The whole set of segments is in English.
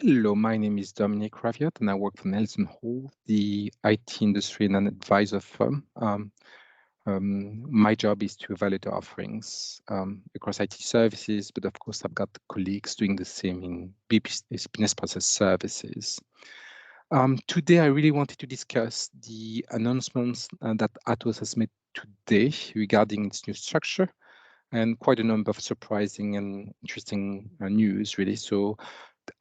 Hello, my name is Dominique Raviart, and I work for NelsonHall, the IT industry and an advisor firm. My job is to evaluate offerings across IT services, but of course, I've got colleagues doing the same in business process services. Today, I really wanted to discuss the announcements that Atos has made today regarding its new structure, and quite a number of surprising and interesting news, really. So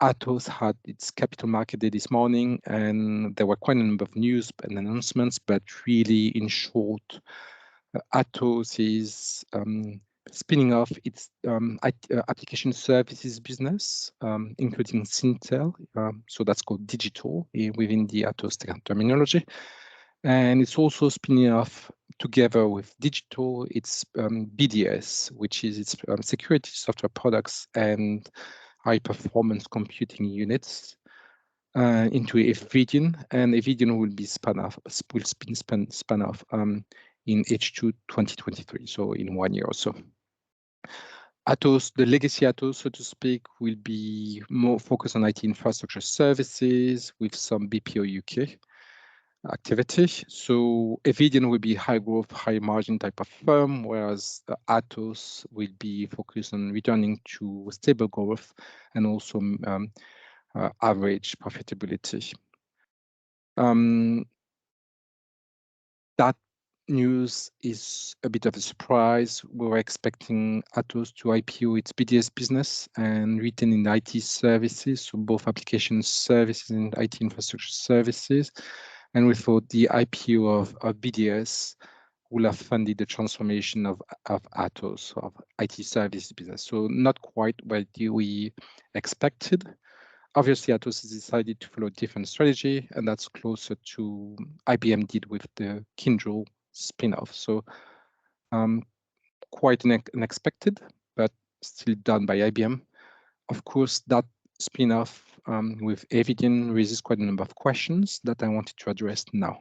Atos had its capital market day this morning, and there were quite a number of news and announcements, but really, in short, Atos is spinning off its application services business, including Syntel, so that's called digital within the Atos terminology. And it's also spinning off together with digital, its BDS, which is its security software products and high-performance computing units into Evidian, and Evidian will be spun off in H2 2023, so in 1 year or so. Atos, the legacy Atos, so to speak, will be more focused on IT infrastructure services with some BPO UK activity. So Evidian will be high growth, high margin type of firm, whereas Atos will be focused on returning to stable growth and also average profitability. That news is a bit of a surprise. We were expecting Atos to IPO its BDS business and retain in IT services, so both application services and IT infrastructure services. And we thought the IPO of BDS will have funded the transformation of Atos, of IT services business. So not quite what we expected. Obviously, Atos has decided to follow a different strategy, and that's closer to IBM did with the Kyndryl spin-off. So quite unexpected, but still done by IBM. Of course, that spin-off with Evidian raises quite a number of questions that I wanted to address now.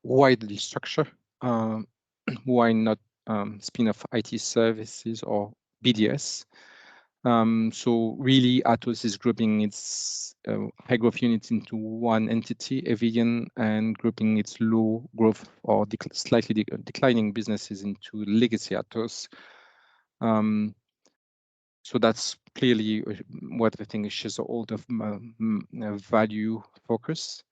Why the restructure? Why not spin-off IT services or BDS? So really, Atos is grouping its high growth units into one entity, Evidian, and grouping its low growth or slightly declining businesses into legacy Atos. So that's clearly what I think shows all the value focus.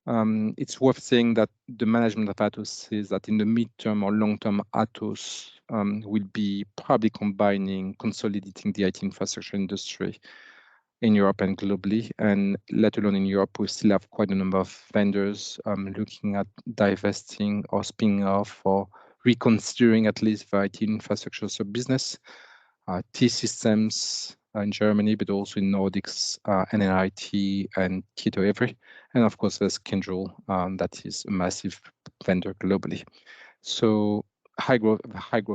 It's worth saying that the management of Atos says that in the midterm or long-term, Atos will be probably consolidating the IT infrastructure industry in Europe and globally. And let alone in Europe, we still have quite a number of vendors looking at divesting or spinning off or reconsidering at least the IT infrastructure business. T-Systems in Germany, but also in Nordics, NNIT and Tito Every. And of course, there's Kyndryl, that is a massive vendor globally. So high growth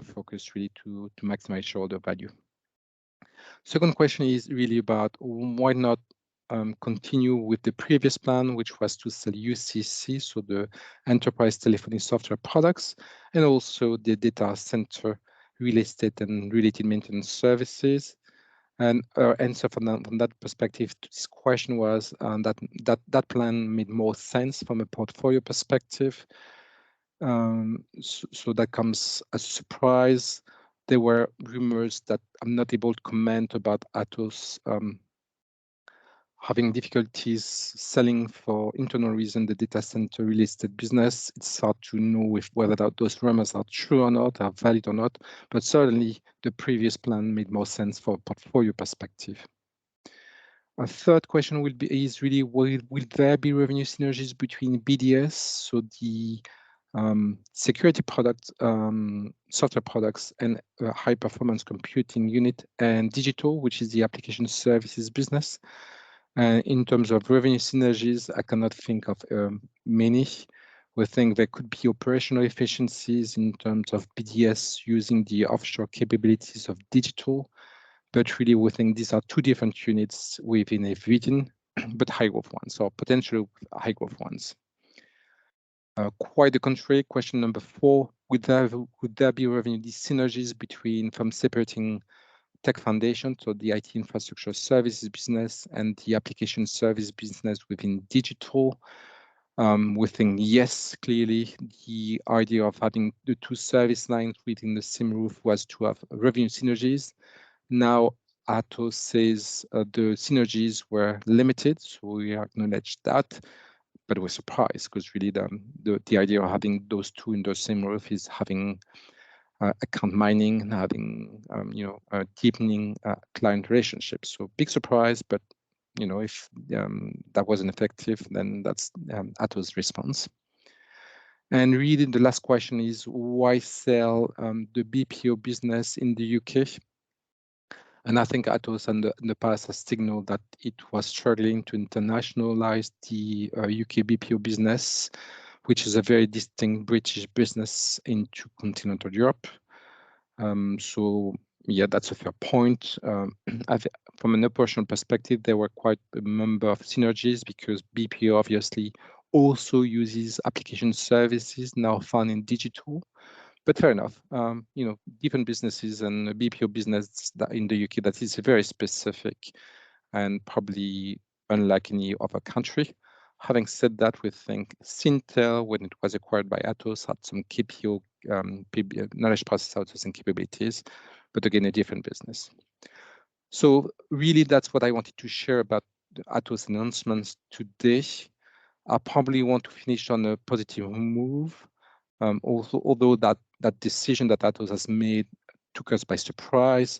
focus really to maximize shareholder value. Second question is really about why not continue with the previous plan, which was to sell UCC, so the enterprise telephony software products, and also the data center real estate and related maintenance services. And our answer from that perspective to this question was that plan made more sense from a portfolio perspective. So that comes as a surprise. There were rumors that I'm not able to comment about Atos having difficulties selling for internal reason the data center real estate business. It's hard to know if whether those rumors are true or not, are valid or not, but certainly the previous plan made more sense for a portfolio perspective. A third question is really, will there be revenue synergies between BDS, so the security product, software products, and high performance computing unit, and digital, which is the application services business? In terms of revenue synergies, I cannot think of many. We think there could be operational efficiencies in terms of BDS using the offshore capabilities of digital, but really we think these are two different units within Evidian, but high growth ones, or potentially high growth ones. Quite the contrary, question number 4, would there be revenue synergies from separating tech foundation, so the IT infrastructure services business and the application service business within digital. We think, yes, clearly the idea of having the two service lines within the same roof was to have revenue synergies. Now, Atos says the synergies were limited, so we acknowledge that, but we're surprised because really the idea of having those two in the same roof is having account mining and having deepening client relationships. So big surprise, but if that wasn't effective, then that's Atos' response. And really, the last question is why sell the BPO business in the UK? And I think Atos in the past has signaled that it was struggling to internationalize the UK BPO business, which is a very distinct British business into continental Europe. So yeah, that's a fair point. From an operational perspective, there were quite a number of synergies because BPO obviously also uses application services now found in digital. But fair enough, different businesses and a BPO business that in the UK that is very specific and probably unlike any other country. Having said that, we think Syntel, when it was acquired by Atos, had some KPO, knowledge process outsourcing capabilities, but again, a different business. So really, that's what I wanted to share about the Atos announcements today. I probably want to finish on a positive move. Also, although that decision that Atos has made took us by surprise,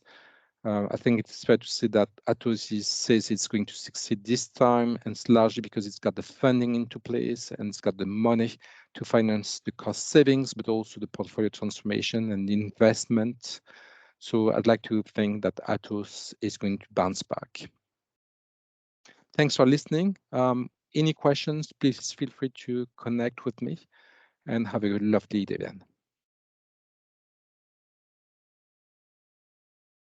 I think it's fair to say that Atos says it's going to succeed this time, and it's largely because it's got the funding into place and it's got the money to finance the cost savings, but also the portfolio transformation and the investment. So I'd like to think that Atos is going to bounce back. Thanks for listening. Any questions, please feel free to connect with me and have a lovely day then.